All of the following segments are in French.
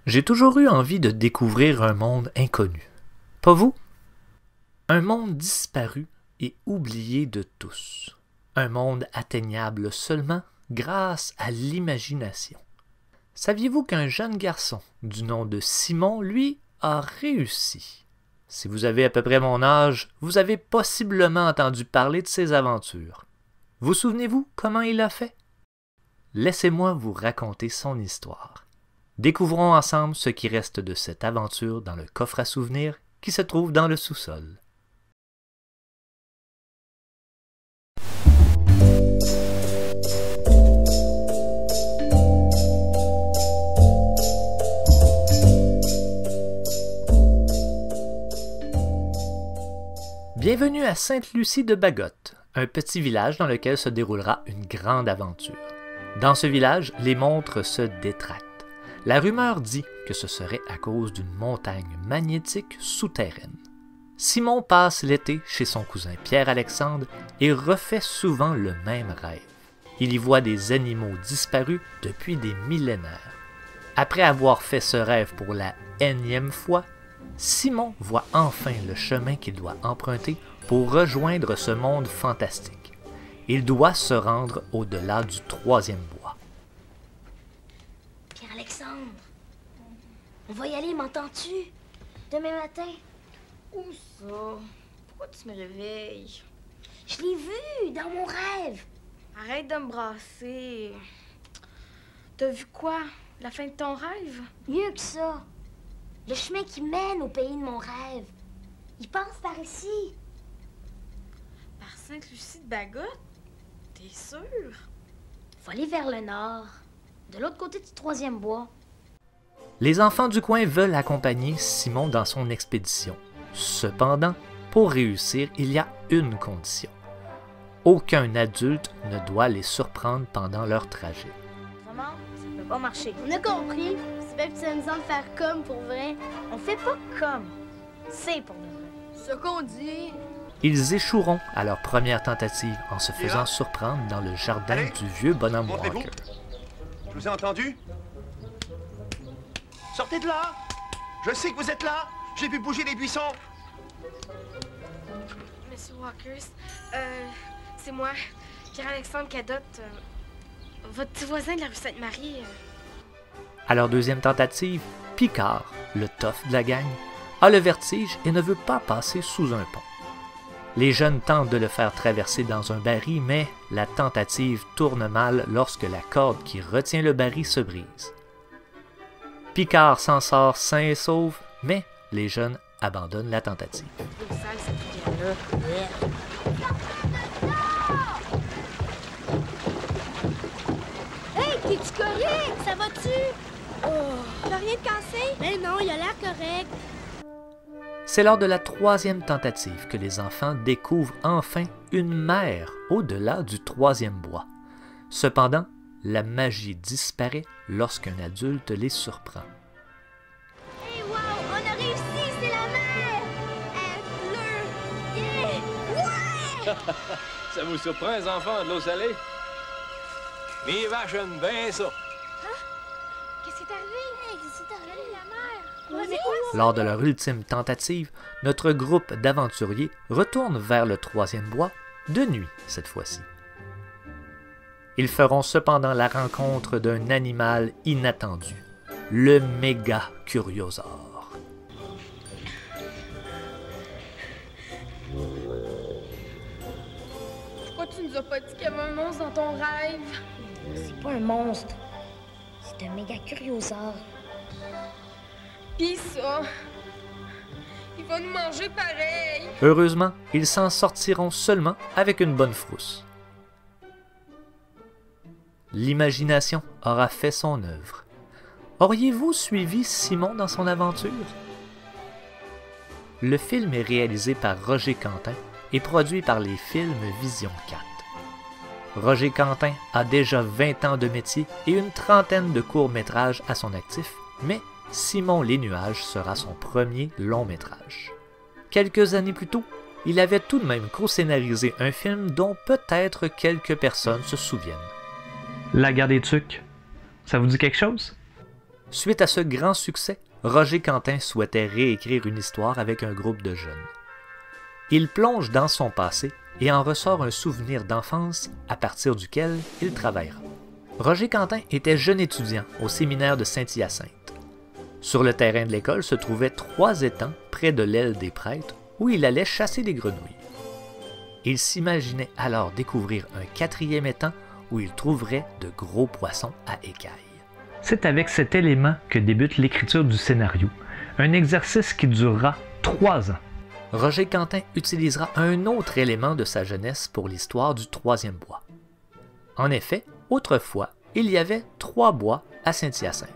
J'ai toujours eu envie de découvrir un monde inconnu. Pas vous? Un monde disparu et oublié de tous. Un monde atteignable seulement grâce à l'imagination. Saviez-vous qu'un jeune garçon du nom de Simon, lui, a réussi? Si vous avez à peu près mon âge, vous avez possiblement entendu parler de ses aventures. Vous souvenez-vous comment il a fait? Laissez-moi vous raconter son histoire. Découvrons ensemble ce qui reste de cette aventure dans le coffre à souvenirs qui se trouve dans le sous-sol. Bienvenue à Sainte-Lucie de Bagotte, un petit village dans lequel se déroulera une grande aventure. Dans ce village, les montres se détractent. La rumeur dit que ce serait à cause d'une montagne magnétique souterraine. Simon passe l'été chez son cousin Pierre-Alexandre et refait souvent le même rêve. Il y voit des animaux disparus depuis des millénaires. Après avoir fait ce rêve pour la énième fois, Simon voit enfin le chemin qu'il doit emprunter pour rejoindre ce monde fantastique. Il doit se rendre au-delà du troisième bois. Pierre-Alexandre, on va y aller, m'entends-tu? Demain matin. Où ça? Pourquoi tu me réveilles? Je l'ai vu dans mon rêve. Arrête de me brasser. T'as vu quoi? La fin de ton rêve? Mieux que ça. Le chemin qui mène au pays de mon rêve. Il passe par ici. Par Sainte-Lucie de Bagotte? T'es sûr? Faut aller vers le nord, de l'autre côté du troisième bois. Les enfants du coin veulent accompagner Simon dans son expédition. Cependant, pour réussir, il y a une condition. Aucun adulte ne doit les surprendre pendant leur trajet. Vraiment? Ça peut pas marcher. On a compris. C'est bien que tu nous de faire comme pour vrai. On fait pas comme. C'est pour de vrai. Ce qu'on dit. Ils échoueront à leur première tentative en se faisant surprendre dans le jardin du vieux bonhomme Walker. Je vous ai entendu? Sortez de là! Je sais que vous êtes là! J'ai vu bouger les buissons! Monsieur Walker, c'est moi, Pierre-Alexandre Cadotte, votre petit voisin de la rue Sainte-Marie. À leur deuxième tentative, Picard, le tough de la gang, a le vertige et ne veut pas passer sous un pont. Les jeunes tentent de le faire traverser dans un baril, mais la tentative tourne mal lorsque la corde qui retient le baril se brise. Picard s'en sort sain et sauf, mais les jeunes abandonnent la tentative. C'est sale, cette rivière-là. Hey, t'es-tu correct? Ça va-tu? T'as rien de cassé? Mais non, il a l'air correct. C'est lors de la troisième tentative que les enfants découvrent enfin une mer au-delà du troisième bois. Cependant, la magie disparaît lorsqu'un adulte les surprend. Hey, wow, on a réussi, c'est la mer! Elle pleut! Yeah! Ouais! Ça vous surprend, les enfants, de l'eau salée? Mes vaches aiment bien ça. Qu'est-ce qui est arrivé? Hey, qu'est-ce qui est arrivé? La mer! Lors de leur ultime tentative, notre groupe d'aventuriers retourne vers le troisième bois, de nuit cette fois-ci. Ils feront cependant la rencontre d'un animal inattendu, le méga curiosaure. Pourquoi tu nous as pas dit qu'il y avait un monstre dans ton rêve? C'est pas un monstre. C'est un méga curiosaure. Pis ça, il va nous manger pareil. Heureusement, ils s'en sortiront seulement avec une bonne frousse. L'imagination aura fait son œuvre. Auriez-vous suivi Simon dans son aventure? Le film est réalisé par Roger Quentin et produit par les films Vision 4. Roger Quentin a déjà 20 ans de métier et une trentaine de courts-métrages à son actif, mais Simon les Nuages sera son premier long-métrage. Quelques années plus tôt, il avait tout de même co-scénarisé un film dont peut-être quelques personnes se souviennent. La guerre des Tucs, ça vous dit quelque chose? Suite à ce grand succès, Roger Quentin souhaitait réécrire une histoire avec un groupe de jeunes. Il plonge dans son passé et en ressort un souvenir d'enfance à partir duquel il travaillera. Roger Quentin était jeune étudiant au séminaire de Saint-Hyacinthe. Sur le terrain de l'école se trouvaient 3 étangs près de l'aile des prêtres où il allait chasser des grenouilles. Il s'imaginait alors découvrir un 4e étang où il trouverait de gros poissons à écailles. C'est avec cet élément que débute l'écriture du scénario, un exercice qui durera 3 ans. Roger Quentin utilisera un autre élément de sa jeunesse pour l'histoire du 3e bois. En effet, autrefois, il y avait 3 bois à Saint-Hyacinthe.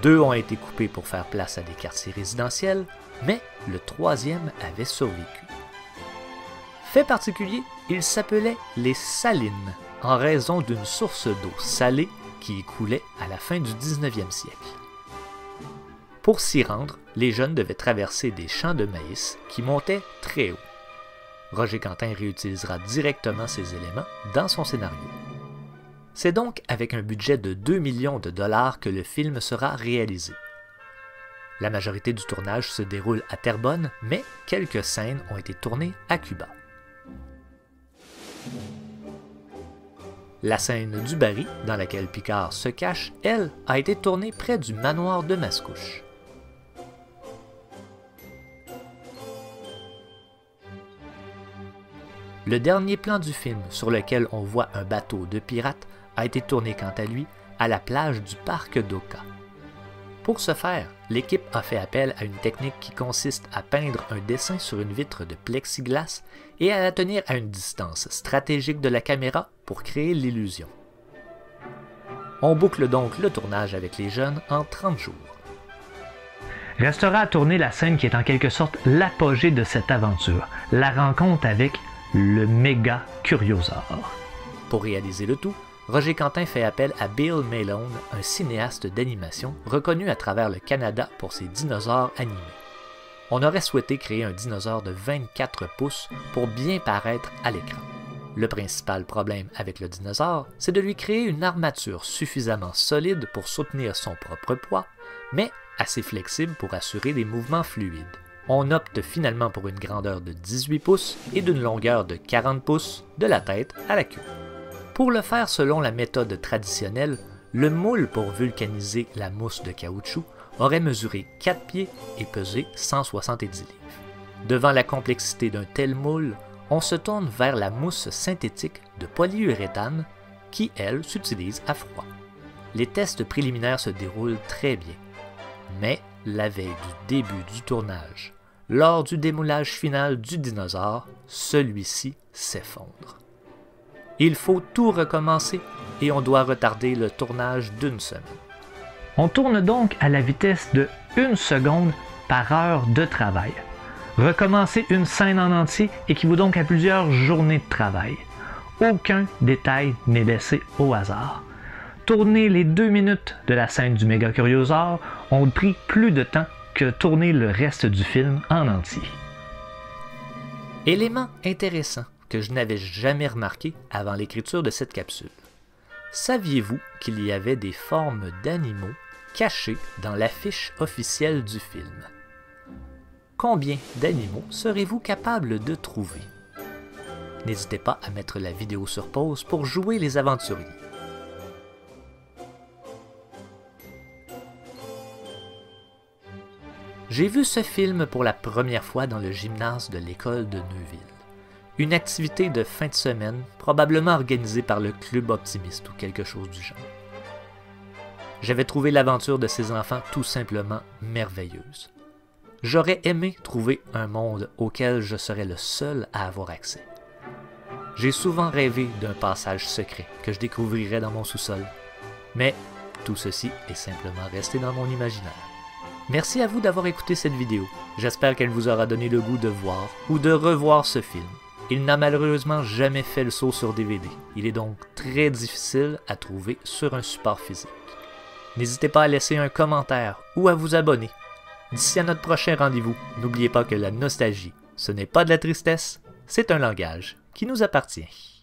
2 ont été coupés pour faire place à des quartiers résidentiels, mais le 3e avait survécu. Fait particulier, il s'appelait les Salines, en raison d'une source d'eau salée qui y coulait à la fin du 19e siècle. Pour s'y rendre, les jeunes devaient traverser des champs de maïs qui montaient très haut. Roger Quentin réutilisera directement ces éléments dans son scénario. C'est donc avec un budget de 2 millions de dollars que le film sera réalisé. La majorité du tournage se déroule à Terrebonne, mais quelques scènes ont été tournées à Cuba. La scène du baril, dans laquelle Picard se cache, elle, a été tournée près du manoir de Mascouche. Le dernier plan du film, sur lequel on voit un bateau de pirates, a été tourné quant à lui à la plage du parc d'Oka. Pour ce faire, l'équipe a fait appel à une technique qui consiste à peindre un dessin sur une vitre de plexiglas et à la tenir à une distance stratégique de la caméra pour créer l'illusion. On boucle donc le tournage avec les jeunes en 30 jours. Restera à tourner la scène qui est en quelque sorte l'apogée de cette aventure, la rencontre avec le méga Curiosaure. Pour réaliser le tout, Roger Quentin fait appel à Bill Malone, un cinéaste d'animation reconnu à travers le Canada pour ses dinosaures animés. On aurait souhaité créer un dinosaure de 24 pouces pour bien paraître à l'écran. Le principal problème avec le dinosaure, c'est de lui créer une armature suffisamment solide pour soutenir son propre poids, mais assez flexible pour assurer des mouvements fluides. On opte finalement pour une grandeur de 18 pouces et d'une longueur de 40 pouces de la tête à la queue. Pour le faire selon la méthode traditionnelle, le moule pour vulcaniser la mousse de caoutchouc aurait mesuré 4 pieds et pesé 170 livres. Devant la complexité d'un tel moule, on se tourne vers la mousse synthétique de polyuréthane qui, elle, s'utilise à froid. Les tests préliminaires se déroulent très bien. Mais la veille du début du tournage, lors du démoulage final du dinosaure, celui-ci s'effondre. Il faut tout recommencer et on doit retarder le tournage d'1 semaine. On tourne donc à la vitesse de 1 seconde par heure de travail. Recommencer une scène en entier équivaut donc à plusieurs journées de travail. Aucun détail n'est laissé au hasard. Tourner les 2 minutes de la scène du méga Curiosaure ont pris plus de temps que tourner le reste du film en entier. Élément intéressant que je n'avais jamais remarqué avant l'écriture de cette capsule. Saviez-vous qu'il y avait des formes d'animaux cachées dans l'affiche officielle du film? Combien d'animaux serez-vous capable de trouver? N'hésitez pas à mettre la vidéo sur pause pour jouer les aventuriers. J'ai vu ce film pour la première fois dans le gymnase de l'école de Neuville. Une activité de fin de semaine, probablement organisée par le Club Optimiste ou quelque chose du genre. J'avais trouvé l'aventure de ces enfants tout simplement merveilleuse. J'aurais aimé trouver un monde auquel je serais le seul à avoir accès. J'ai souvent rêvé d'un passage secret que je découvrirais dans mon sous-sol, mais tout ceci est simplement resté dans mon imaginaire. Merci à vous d'avoir écouté cette vidéo. J'espère qu'elle vous aura donné le goût de voir ou de revoir ce film. Il n'a malheureusement jamais fait le saut sur DVD. Il est donc très difficile à trouver sur un support physique. N'hésitez pas à laisser un commentaire ou à vous abonner. D'ici à notre prochain rendez-vous, n'oubliez pas que la nostalgie, ce n'est pas de la tristesse, c'est un langage qui nous appartient.